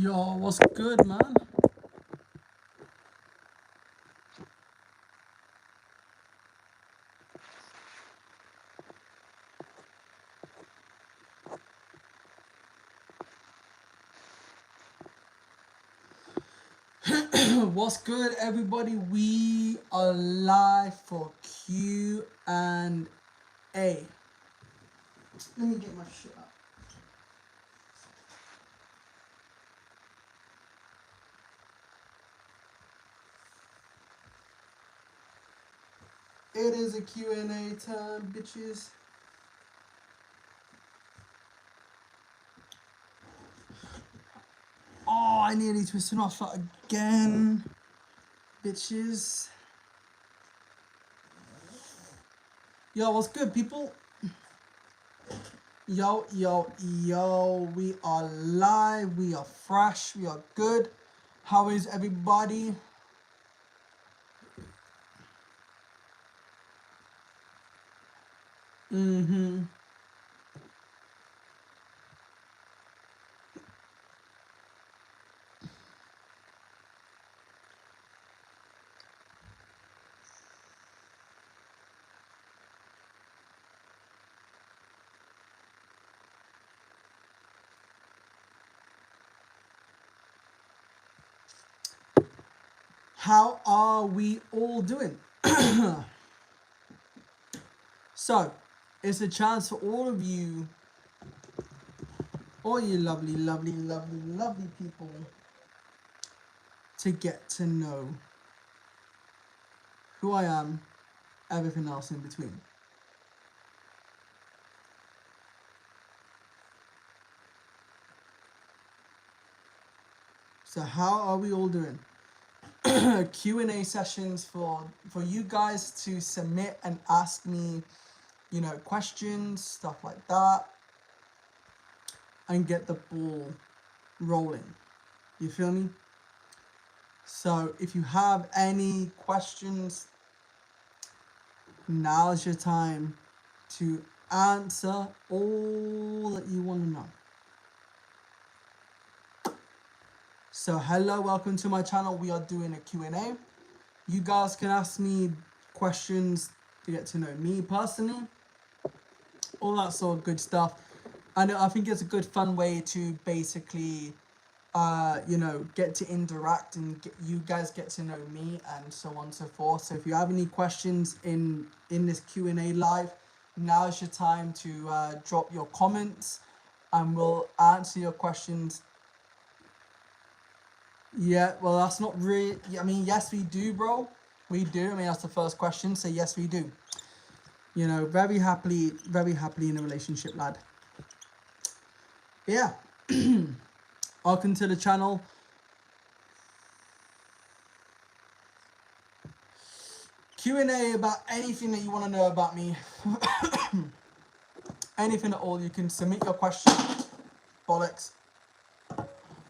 Yo, what's good, man? What's good, everybody? We are live for Q and A. Let me get my shit up. It is a Q and A time, bitches. Oh, I nearly twisted off that again, bitches. Yo, what's good, people? Yo, yo, yo, we are live, we are fresh, we are good. How is everybody? Mm-hmm. How are we all doing? So, it's a chance for all you lovely, lovely, lovely, lovely people, to get to know who I am, everything else in between. So, how are we all doing? Q&A sessions for you guys to submit and ask me, questions, stuff like that, and get the ball rolling. You feel me? So if you have any questions, now's your time to answer all that you want to know. So hello, welcome to my channel. We are doing a Q&A. You guys can ask me questions to get to know me personally, all that sort of good stuff. And I think it's a good fun way to basically get to interact and you guys get to know me and so on and so forth. So if you have any questions in this Q&A live, now is your time to drop your comments and we'll answer your questions. Yeah, well, that's not really, I mean, yes, we do, bro. We do. I mean, that's the first question. So yes, we do. Very happily in a relationship, lad. Yeah. Welcome to the channel. Q&A about anything that you want to know about me. Anything at all. You can submit your question. Bollocks.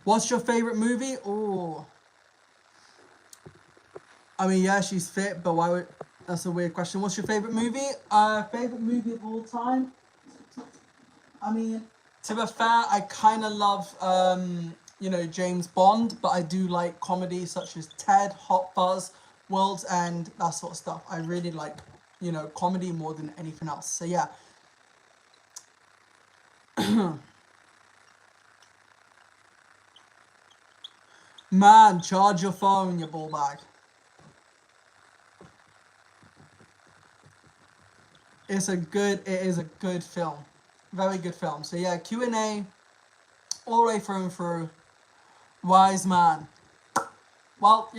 What's your favorite movie? Oh, I mean, yeah, she's fit, but why would... That's a weird question. What's your favorite movie? Favorite movie of all time? I mean, to be fair, I kind of love, James Bond, but I do like comedy such as Ted, Hot Fuzz, World's End, that sort of stuff. I really like, comedy more than anything else. So yeah. Man, charge your phone, you ball bag. It is a good film. Very good film. So yeah, Q&A, all the way through and through. Wise man. Well,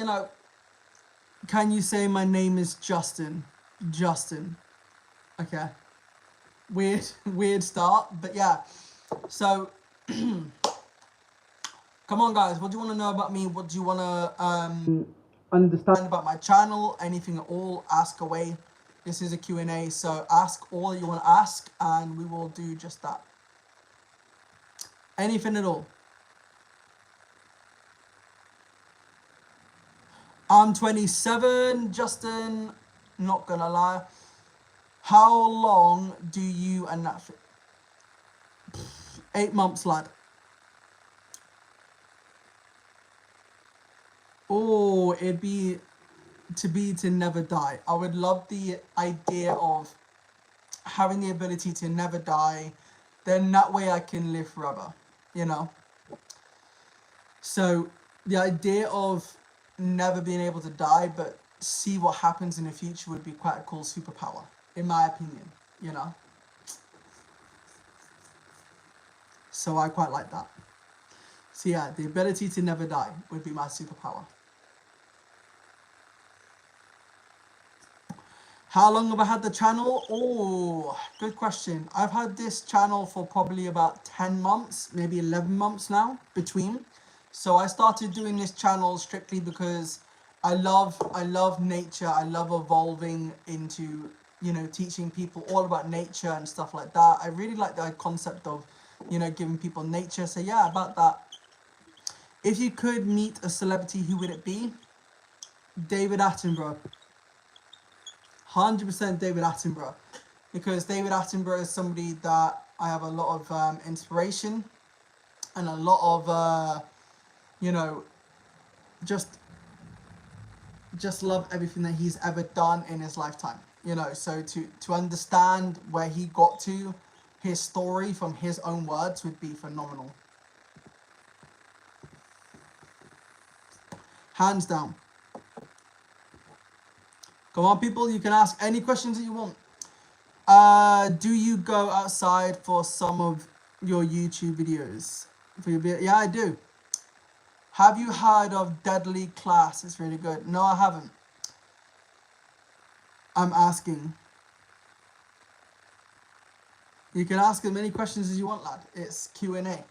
can you say my name is Justin? Justin. Okay. Weird start, but yeah. So, come on, guys. What do you want to know about me? What do you want to understand about my channel? Anything at all? Ask away. This is a Q&A, so ask all you want to ask, and we will do just that. Anything at all. I'm 27, Justin. Not gonna lie. How long do you and that... 8 months, lad. Oh, it'd be to never die. I would love the idea of having the ability to never die. Then that way I can live forever, you know? So the idea of never being able to die but see what happens in the future would be quite a cool superpower, in my opinion, you know? So I quite like that. So yeah, the ability to never die would be my superpower. How long have I had the channel? Oh, good question. I've had this channel for probably about 10 months, maybe 11 months now, between. So I started doing this channel strictly because I love nature. I love evolving into, you know, teaching people all about nature and stuff like that. I really like the concept of, you know, giving people nature. So yeah, about that. If you could meet a celebrity, who would it be? David Attenborough. 100% David Attenborough, because David Attenborough is somebody that I have a lot of inspiration and a lot of you know, just love everything that he's ever done in his lifetime, you know. So to understand where he got to, his story from his own words would be phenomenal, hands down. Come on, people, you can ask any questions that you want. Do you go outside for some of your YouTube videos? Yeah, I do. Have you heard of Deadly Class? It's really good. No, I haven't. I'm asking. You can ask as many questions as you want, lad. It's Q&A.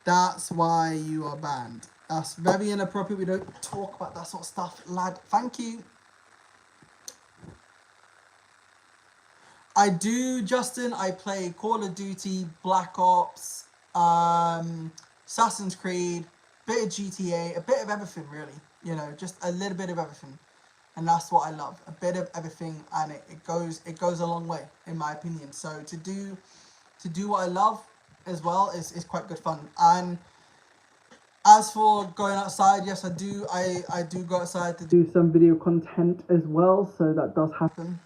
That's why you are banned. That's very inappropriate. We don't talk about that sort of stuff, lad. Thank you. I do, Justin. I play Call of Duty, Black Ops, Assassin's Creed, bit of GTA, a bit of everything, really. You know, just a little bit of everything, and that's what I love. A bit of everything, and it goes a long way, in my opinion. So to do what I love as well is quite good fun. And as for going outside, yes, I do. I do go outside to do some video content as well, so that does happen.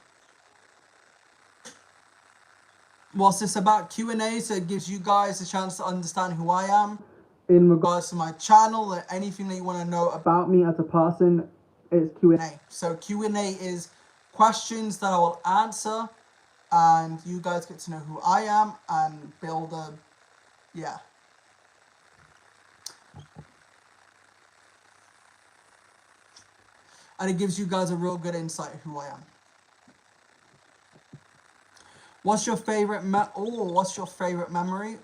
What's this about? Q&A, so it gives you guys a chance to understand who I am in regards to my channel, or anything that you want to know about me as a person. It's Q&A. So Q&A is questions that I will answer, and you guys get to know who I am and build a, yeah. And it gives you guys a real good insight of who I am. What's your favorite what's your favorite memory?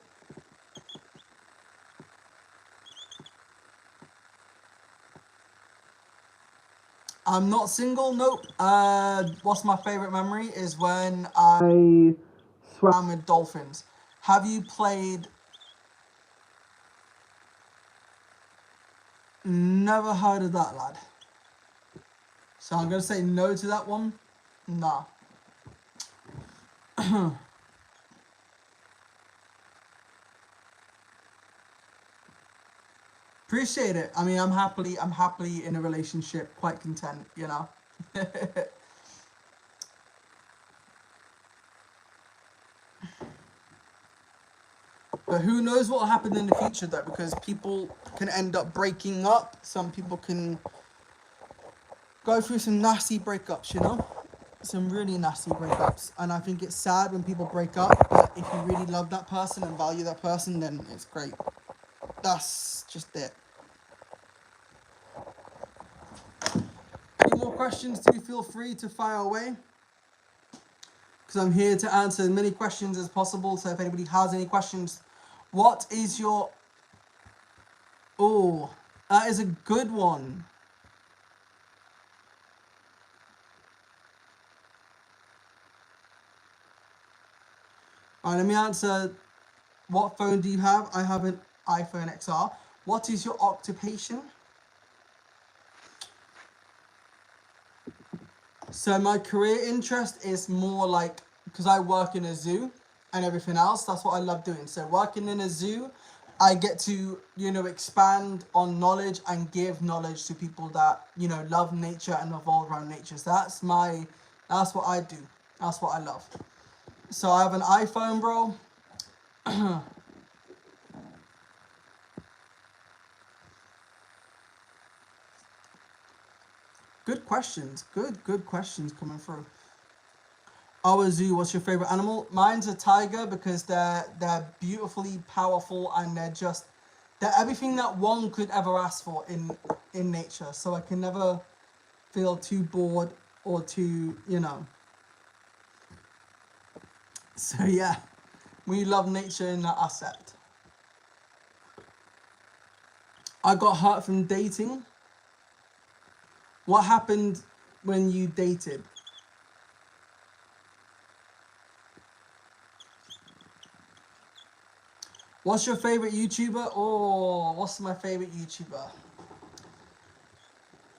I'm not single, nope. What's my favorite memory is when I swam with dolphins. Have you played? Never heard of that, lad. So I'm gonna say no to that one. Nah. Appreciate it. I mean, I'm happily in a relationship, quite content, you know. But who knows what will happen in the future, though, because people can end up breaking up. Some people can go through some nasty breakups, you know? Some really nasty breakups. And I think it's sad when people break up, but if you really love that person and value that person, then it's great. That's just it. Any more questions, do feel free to fire away, because I'm here to answer as many questions as possible. So if anybody has any questions, what is your... Oh, that is a good one. Alright, let me answer. What phone do you have? I have an iPhone XR. What is your occupation? So my career interest is more like, because I work in a zoo, and everything else. That's what I love doing. So working in a zoo, I get to, you know, expand on knowledge and give knowledge to people that, you know, love nature and evolve around nature. So that's what I do. That's what I love. So I have an iPhone, bro. Good questions. Good questions coming through. Our zoo, what's your favorite animal? Mine's a tiger because they're beautifully powerful and they're everything that one could ever ask for in nature. So I can never feel too bored or too, you know. So yeah, we love nature in that aspect. I got hurt from dating. What happened when you dated? What's your favorite YouTuber? Oh, what's my favorite YouTuber?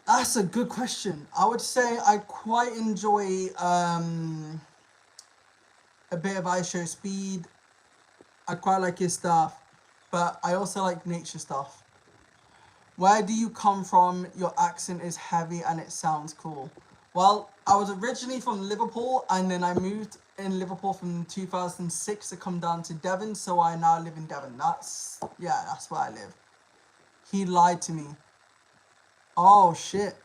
That's a good question. I would say I quite enjoy a bit of IShowSpeed. I quite like his stuff, but I also like nature stuff. Where do you come from? Your accent is heavy and it sounds cool. Well, I was originally from Liverpool and then I moved in Liverpool from 2006 to come down to Devon, so I now live in Devon. That's where I live. He lied to me. Oh shit.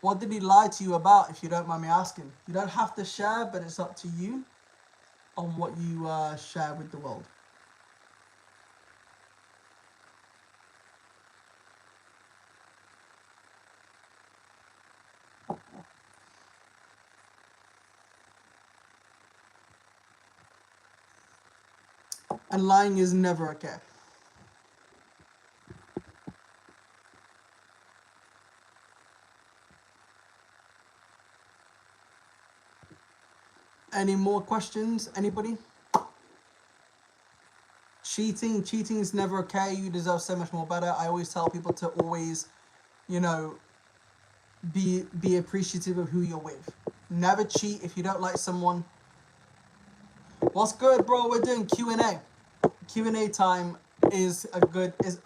What did he lie to you about, if you don't mind me asking? You don't have to share, but it's up to you on what you share with the world. And lying is never okay. Any more questions? Anybody? Cheating is never okay. You deserve so much more better. I always tell people to always, you know, be appreciative of who you're with. Never cheat if you don't like someone. What's good, bro? We're doing Q&A. Q&A time is I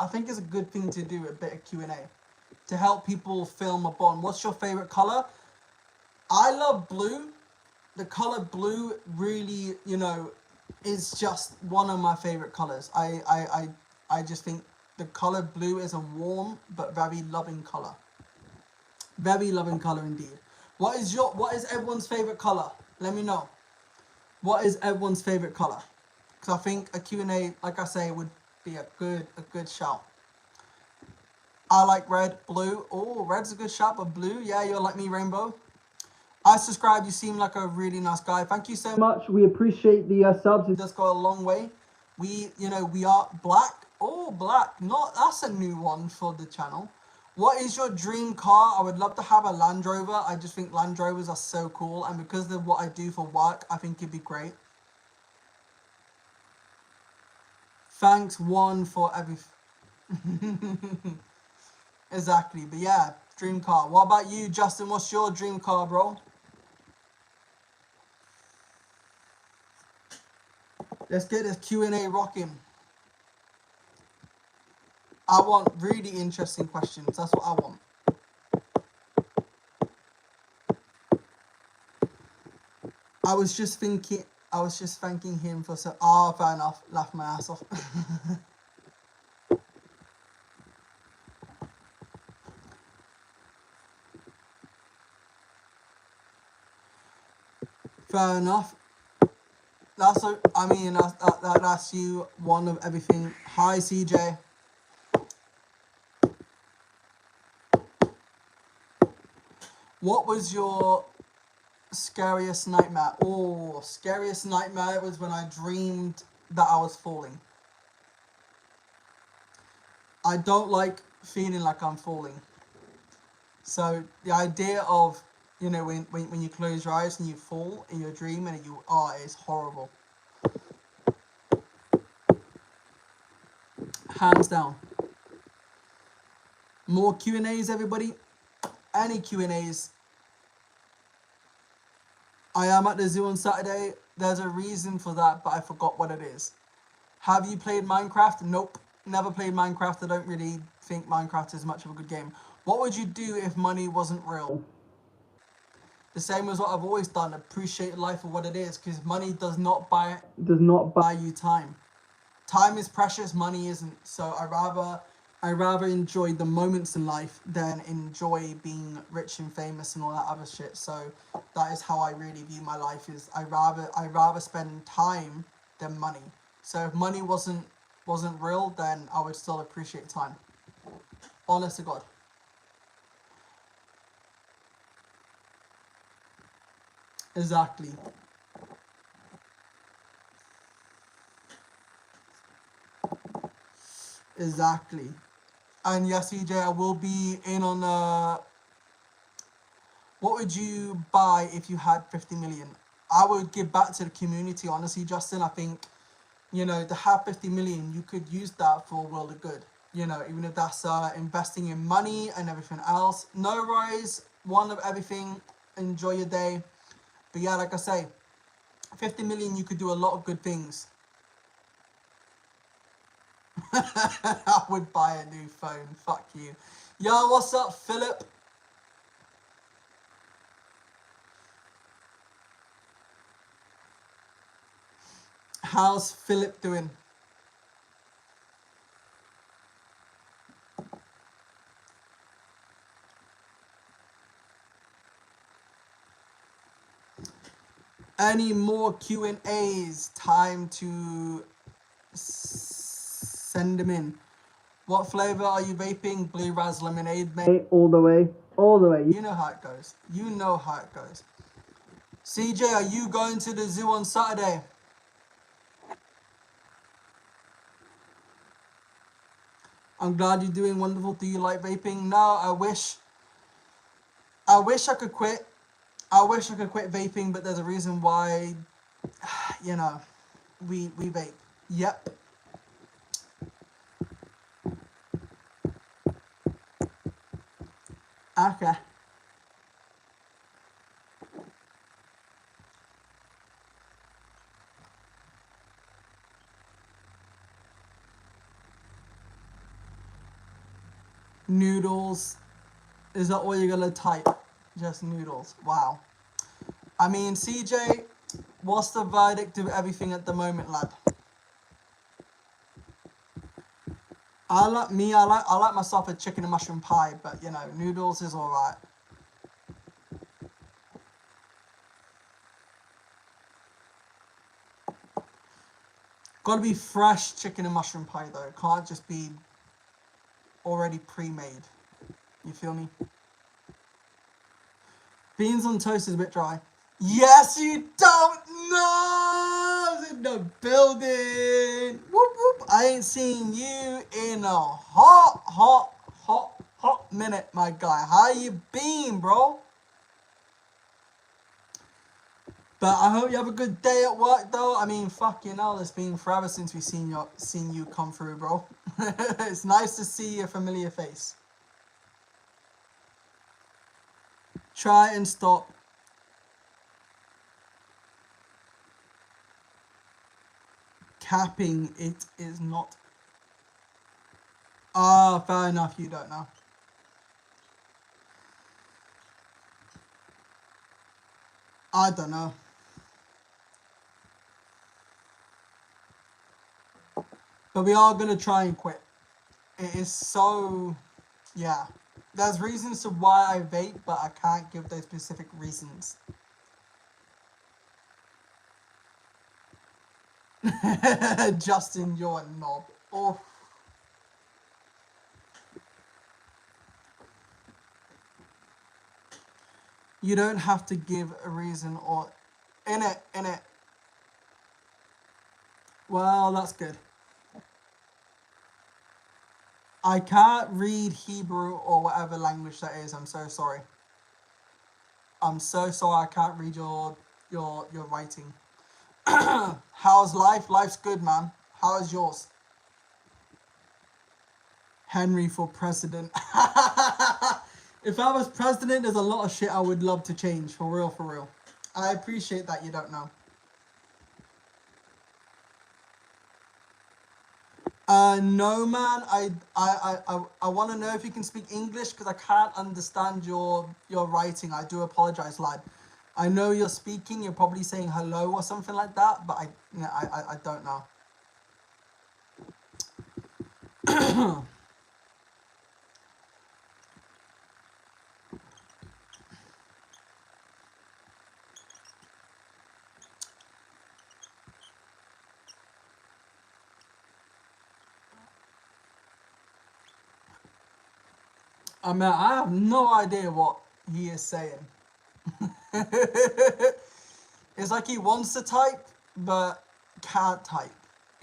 think is a good thing to do, a bit of Q&A to help people film a bond. What's your favorite color? I love blue. The color blue really, you know, is just one of my favorite colors. I just think the color blue is a warm but very loving color. Very loving color indeed. What is everyone's favorite color? Let me know. What is everyone's favorite color? Because I think a Q&A, like I say, would be a good shout. I like red, blue. Oh, red's a good shout, but blue, yeah, you're like me, rainbow. I subscribe. You seem like a really nice guy. Thank you so much. We appreciate the subs. It does go a long way. We are black. Oh, black. Not that's a new one for the channel. What is your dream car? I would love to have a Land Rover. I just think Land Rovers are so cool, and because of what I do for work, I think it'd be great. Thanks, one, for everything. Exactly, but yeah, dream car. What about you, Justin? What's your dream car, bro? Let's get this Q&A rocking. I want really interesting questions. That's what I want. I was just thanking him for so. Ah, fair enough. Laugh my ass off. Fair enough. That's you. One of everything. Hi, CJ. What was your scariest nightmare? Oh, scariest nightmare was when I dreamed that I was falling. I don't like feeling like I'm falling. So the idea of, you know, when you close your eyes and you fall in your dream and you are, it's horrible. Hands down. More Q&As, everybody. Any Q&As. I am at the zoo on Saturday. There's a reason for that, but I forgot what it is. Have you played Minecraft? Nope. Never played Minecraft. I don't really think Minecraft is much of a good game. What would you do if money wasn't real? The same as what I've always done. Appreciate life for what it is, because money does not buy you time. Time is precious, money isn't. So I rather enjoy the moments in life than enjoy being rich and famous and all that other shit. So that is how I really view my life. Is I rather spend time than money. So if money wasn't real, then I would still appreciate time. Honest to God. Exactly. Exactly. And yes, EJ, I will be in on what would you buy if you had 50 million? I would give back to the community, honestly, Justin. I think, to have 50 million, you could use that for a world of good. Even if that's investing in money and everything else. No worries, one of everything. Enjoy your day. But yeah, like I say, 50 million, you could do a lot of good things. I would buy a new phone. Fuck you. Yo, what's up, Philip? How's Philip doing? Any more Q&As? Time to send them in. What flavor are you vaping? Blue Raz Lemonade, mate. All the way. All the way. You know how it goes. You know how it goes. CJ, are you going to the zoo on Saturday? I'm glad you're doing wonderful. Do you like vaping? No, I wish I could quit. I wish I could quit vaping, but there's a reason why, we vape. Yep. Okay. Noodles. Is that all you're gonna type? Just noodles. Wow. I mean, CJ, what's the verdict of everything at the moment, lad? I like myself a chicken and mushroom pie, but noodles is alright. Gotta be fresh chicken and mushroom pie though. Can't just be already pre-made. You feel me? Beans on toast is a bit dry. Yes, you don't know. In the building. Whoop whoop. I ain't seen you in a hot minute, my guy. How you been, bro? But I hope you have a good day at work, though. I mean, fucking hell, it's been forever since we've seen you come through, bro. It's nice to see a familiar face. Try and stop. Capping, it is not. Ah, fair enough, you don't know. I don't know. But we are going to try and quit. It is so, yeah. There's reasons to why I vape, but I can't give those specific reasons. Justin, you're a knob. Oh. You don't have to give a reason or... In it. Well, that's good. I can't read Hebrew or whatever language that is. I'm so sorry. I'm so sorry. I can't read your writing. How's life? Life's good, man. How is yours? Henry for president. If I was president, there's a lot of shit I would love to change. For real, for real. I appreciate that you don't know. No, man. I want to know if you can speak English because I can't understand your writing. I do apologize, lad. I know you're speaking. You're probably saying hello or something like that, but I don't know. I mean, I have no idea what he is saying. It's like he wants to type, but can't type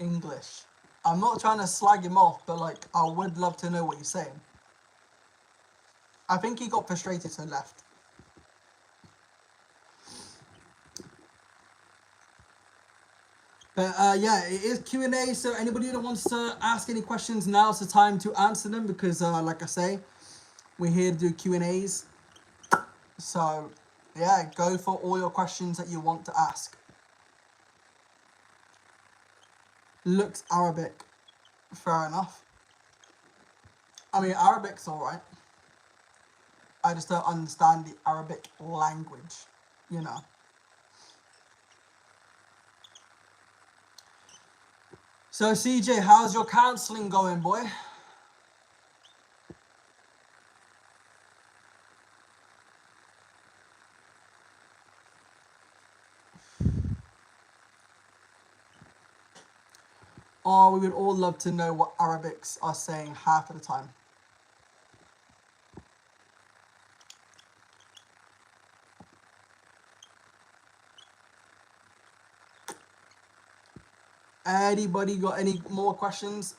English. I'm not trying to slag him off, but like, I would love to know what he's saying. I think he got frustrated and left. But yeah, it is Q&A, so anybody that wants to ask any questions, now's the time to answer them because, like I say, we're here to do Q&As. So, yeah, go for all your questions that you want to ask. Looks Arabic. Fair enough. I mean, Arabic's alright. I just don't understand the Arabic language, you know. So, CJ, how's your counselling going, boy? Oh, we would all love to know what Arabics are saying half of the time. Anybody got any more questions?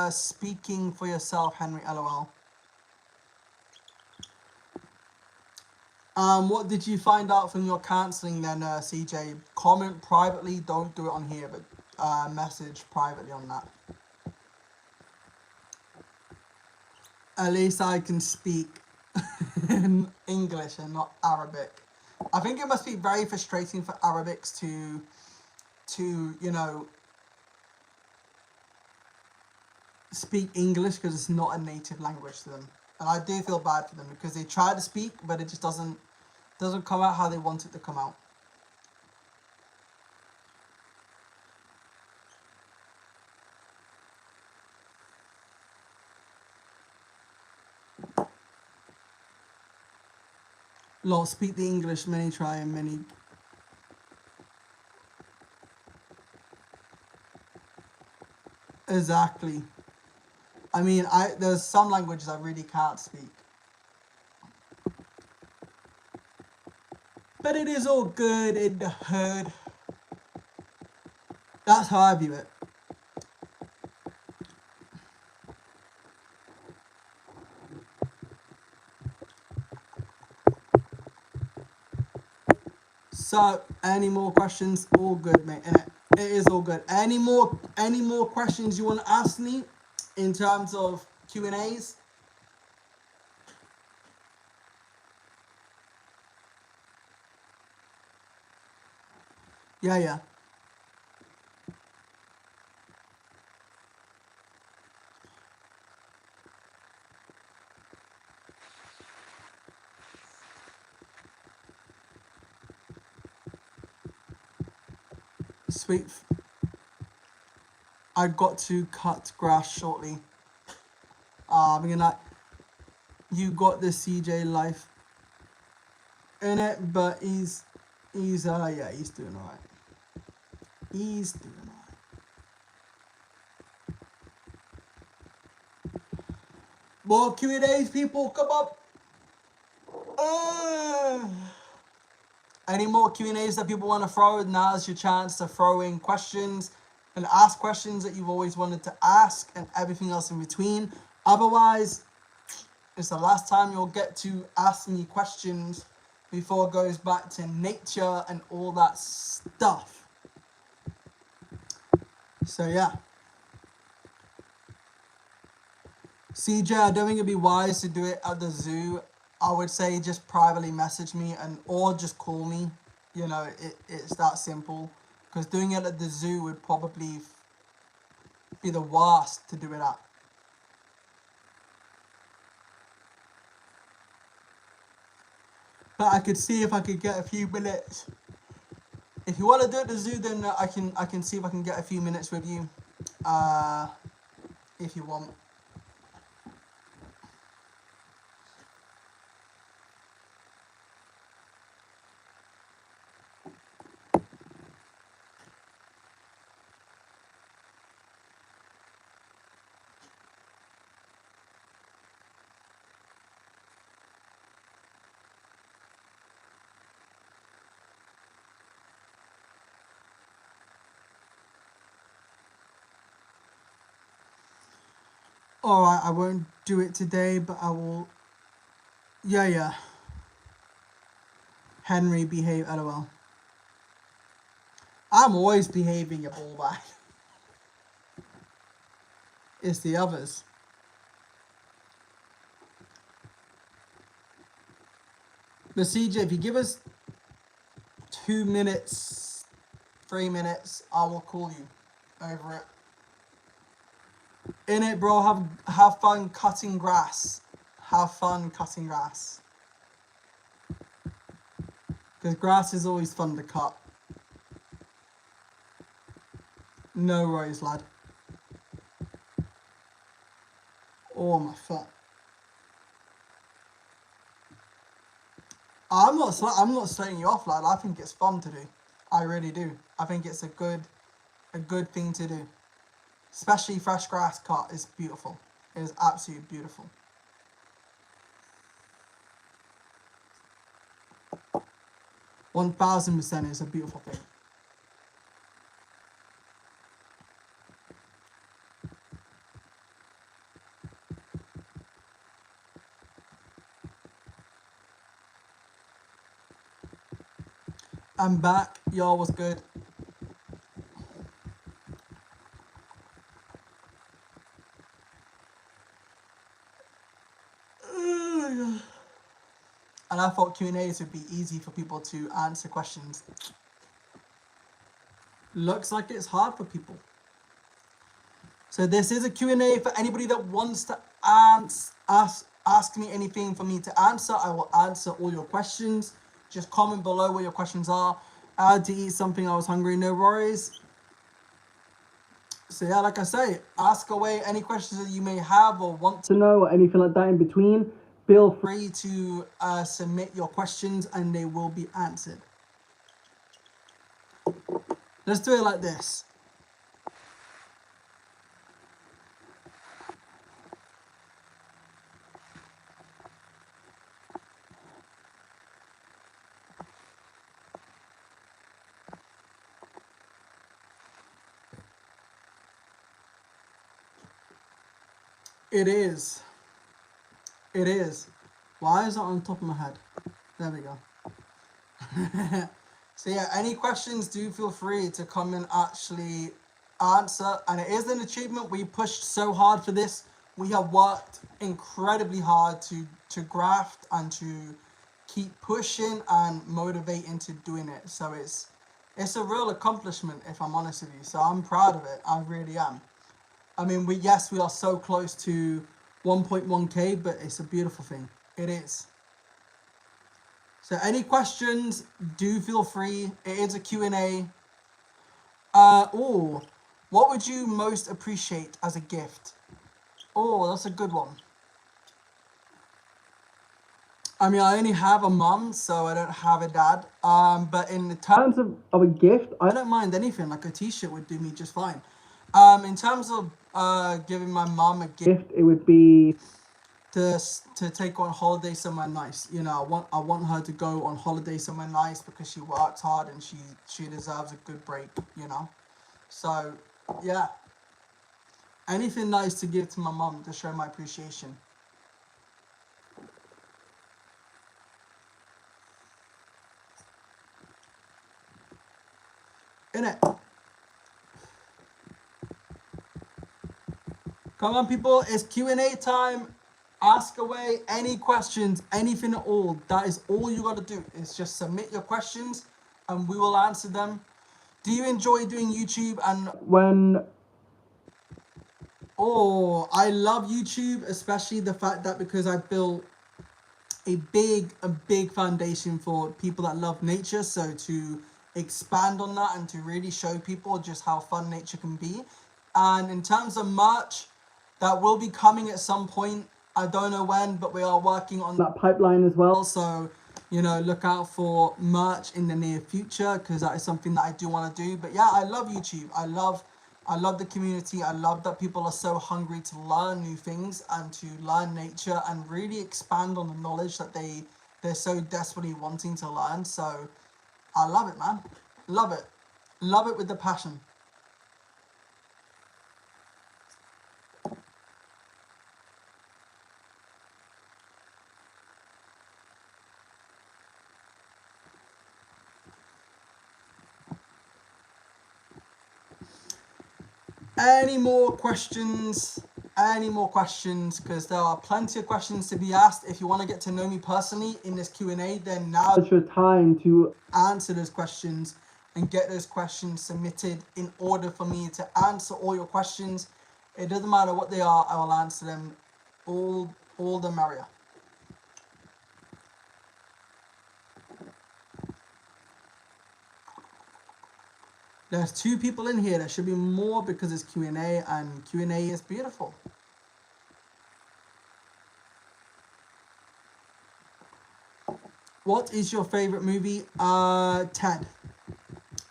Speaking for yourself, Henry, LOL. What did you find out from your counselling then, CJ? Comment privately, don't do it on here, but message privately on that. At least I can speak English and not Arabic. I think it must be very frustrating for Arabics to you know, speak English because it's not a native language to them. And I do feel bad for them because they try to speak, but it just doesn't come out how they want it to come out. Lol, speak the English, many try and many. Exactly. I mean, there's some languages I really can't speak. But it is all good in the hood. That's how I view it. So, any more questions? All good, mate. Innit? It is all good. Any more questions you want to ask me in terms of Q&As? Yeah. Sweet. I got to cut grass shortly. I'm gonna. You got the CJ life in it, but he's he's doing alright. He's doing alright. More Q&As, people, come up. Any more Q&As that people want to throw? Now's your chance to throw in questions and ask questions that you've always wanted to ask and everything else in between. Otherwise, it's the last time you'll get to ask me questions before it goes back to nature and all that stuff. So yeah. CJ, I don't think it'd be wise to do it at the zoo. I would say just privately message me or just call me You know, it's that simple. Because doing it at the zoo would probably be the worst to do it at. But I could see if I could get a few minutes. If you want to do it at the zoo, then I can see if I can get a few minutes with you. If you want. Alright, I won't do it today, but I will. Yeah. Henry, behave, lol. I'm always behaving, you ballbag. It's the others. But CJ, if you give us 2 minutes, 3 minutes, I will call you over it. In it, bro. Have fun cutting grass. Have fun cutting grass. Because grass is always fun to cut. No worries, lad. Oh my foot. I'm not setting you off, lad. I think it's fun to do. I really do. I think it's a good thing to do. Especially fresh grass cut is beautiful. It is absolutely beautiful. $1000% is a beautiful thing. I'm back. Y'all was good. And I thought Q&As would be easy for people to answer questions. Looks like it's hard for people. So this is a Q&A for anybody that wants to ask me anything for me to answer. I will answer all your questions. Just comment below what your questions are. I had to eat something. I was hungry. No worries. So yeah, like I say, ask away any questions that you may have or want to know or anything like that in between. Feel free to submit your questions and they will be answered. Let's do it like this. It is. It is. Why is it on top of my head? There we go. So yeah, any questions, do feel free to come and actually answer. And it is an achievement. We pushed so hard for this. We have worked incredibly hard to graft and to keep pushing and motivating to doing it. So it's a real accomplishment, if I'm honest with you. So I'm proud of it. I really am. I mean, we are so close to 1.1k, but it's a beautiful thing. It is. So any questions, do feel free. It is a Q&A. What would you most appreciate as a gift? Oh, that's a good one. I mean, I only have a mum, so I don't have a dad. But in the terms of a gift, I don't mind anything. Like a t-shirt would do me just fine. In terms of giving my mom a gift, it would be to take on holiday somewhere nice. You know, I want her to go on holiday somewhere nice because she works hard and she deserves a good break, you know. So yeah, anything nice to give to my mom to show my appreciation. Innit? Come on, people, it's Q&A time. Ask away any questions, anything at all. That is all you got to do, is just submit your questions and we will answer them. Do you enjoy doing YouTube? And when I love YouTube, especially the fact that because I built a big foundation for people that love nature, so to expand on that and to really show people just how fun nature can be. And in terms of merch, that will be coming at some point. I don't know when, but we are working on that pipeline as well. So, you know, look out for merch in the near future, because that is something that I do want to do. But yeah, I love YouTube. I love the community. I love that people are so hungry to learn new things and to learn nature and really expand on the knowledge that they're so desperately wanting to learn. So I love it, man. Love it. Love it with the passion. Any more questions? Any more questions? Because there are plenty of questions to be asked. If you want to get to know me personally in this Q&A, then now is your time to answer those questions and get those questions submitted in order for me to answer all your questions. It doesn't matter what they are, I will answer them all the merrier. There's 2 people in here. There should be more because it's Q&A, and Q&A is beautiful. What is your favorite movie? Ted.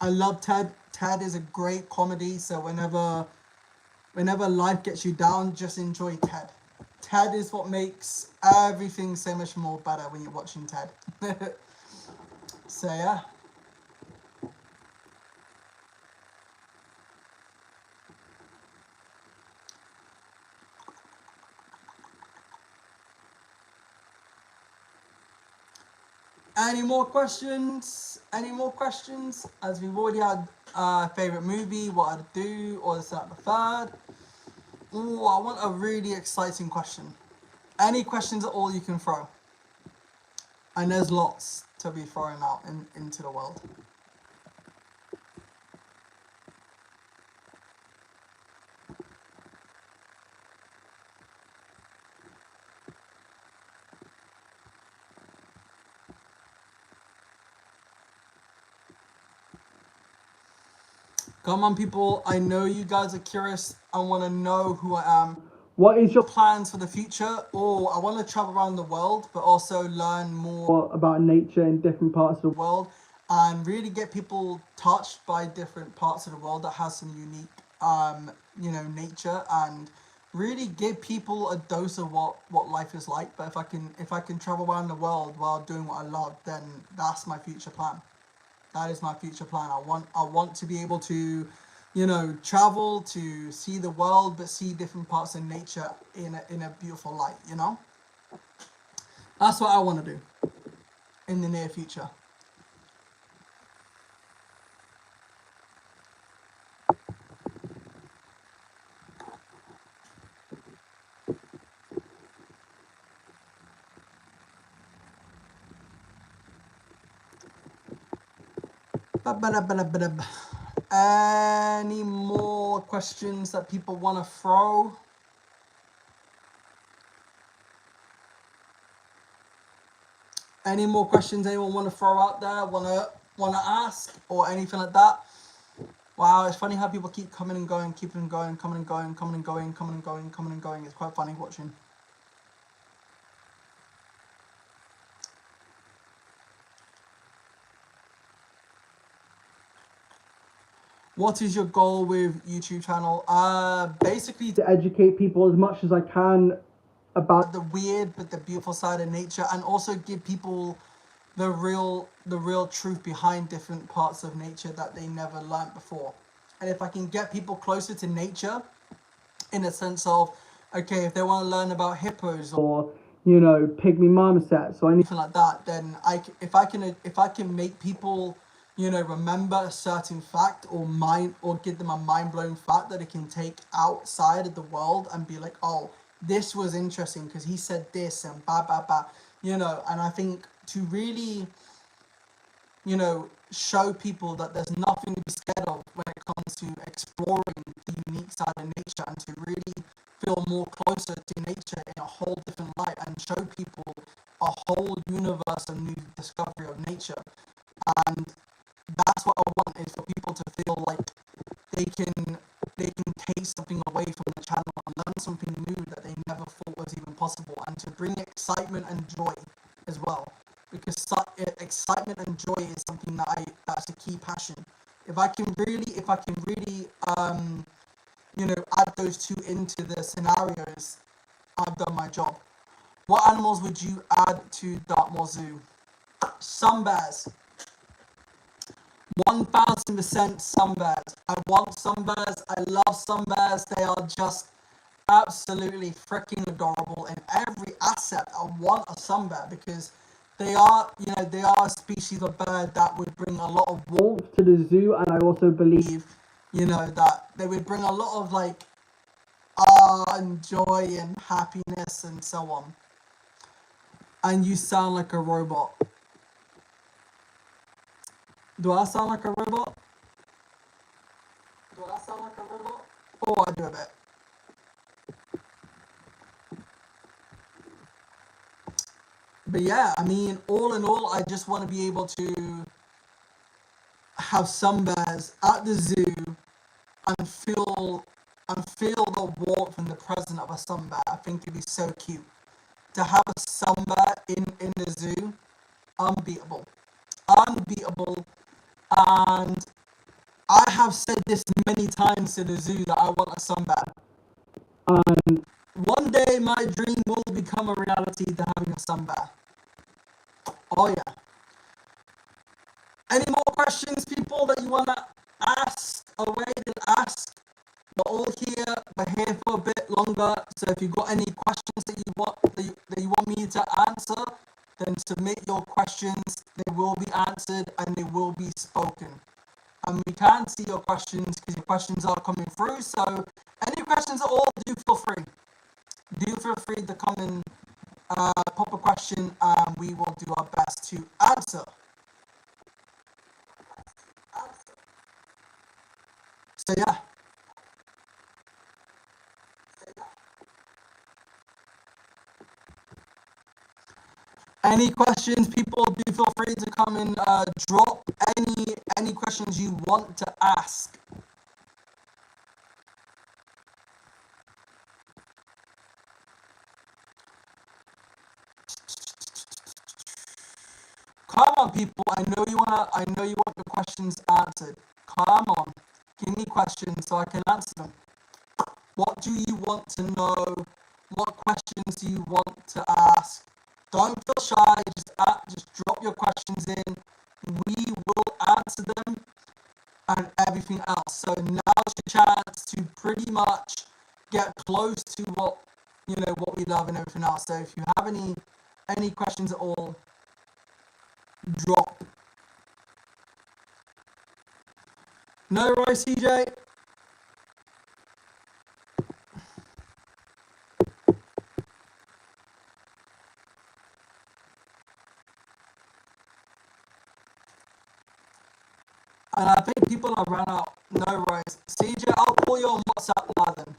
I love Ted. Ted is a great comedy. So whenever life gets you down, just enjoy Ted. Ted is what makes everything so much more better when you're watching Ted. So yeah. Any more questions? Any more questions? As we've already had favorite movie, what I'd do, or is that the third? Ooh, I want a really exciting question. Any questions at all you can throw. And there's lots to be thrown out into the world. Come on, people. I know you guys are curious. I want to know who I am. What is your plans for the future? Or I want to travel around the world, but also learn more about nature in different parts of the world and really get people touched by different parts of the world that has some unique, nature, and really give people a dose of what life is like. But if I can travel around the world while doing what I love, then that's my future plan. That is my future plan. I want to be able to, travel to see the world, but see different parts of nature in a beautiful light. That's what I want to do in the near future. Any more questions that people want to throw? Any more questions anyone want to throw out there? Want to ask or anything like that? Wow, it's funny how people keep coming and going, keeping going, coming and going, coming and going, coming and going, coming and going. It's quite funny watching. What is your goal with YouTube channel? Basically to educate people as much as I can about the weird but the beautiful side of nature, and also give people the real truth behind different parts of nature that they never learned before. And if I can get people closer to nature in a sense of, okay, if they want to learn about hippos or pygmy marmosets or anything like that, then if I can make people remember a certain fact or give them a mind-blowing fact that it can take outside of the world and be like, oh, this was interesting because he said this and and I think to really you know, show people that there's nothing to be scared of when it comes to exploring the unique side of nature, and to really feel more closer to nature in a whole different light, and show people a whole universe of new discovery of nature. And that's what I want, is for people to feel like they can take something away from the channel and learn something new that they never thought was even possible, and to bring excitement and joy as well, because excitement and joy is something that's a key passion. If I can really you know, add those two into the scenarios, I've done my job. What animals would you add to Dartmoor Zoo? Sun bears. 1000% sun bears. I want sun bears. I love sun bears. They are just absolutely freaking adorable in every asset. I want a sun bear because they are, you know, they are a species of bird that would bring a lot of warmth to the zoo, and I also believe, you know, that they would bring a lot of like and joy and happiness and so on. And you sound like a robot. Do I sound like a robot? Do I sound like a robot? Oh, I do a bit. But yeah, I mean, all in all, I just want to be able to have sun bears at the zoo and feel the warmth and the presence of a sun bear. I think it'd be so cute to have a sun bear in the zoo. Unbeatable, unbeatable. And I have said this many times to the zoo that I want a sun bear. And one day my dream will become a reality to having a sun bear. Oh yeah. Any more questions, people, that you wanna ask away? Then ask. We're all here. We're here for a bit longer. So if you've got any questions that you want me to answer, then submit your questions. They will be answered and they will be spoken. And we can see your questions because your questions are coming through. So any questions at all, do feel free. Do feel free to come and pop a question, and we will do our best to answer. So yeah. Any questions, people? Do feel free to come and drop any questions you want to ask. Come on, people. I know you want the questions answered. Come on. Give me questions so I can answer them. What do you want to know? What questions do you want to ask? Don't feel shy. Just drop your questions in. We will answer them and everything else. So now's your chance to pretty much get close to what we love and everything else. So if you have any questions at all, drop. No, Roy, CJ. And I think people have run out. No worries. CJ, I'll call you on WhatsApp now then.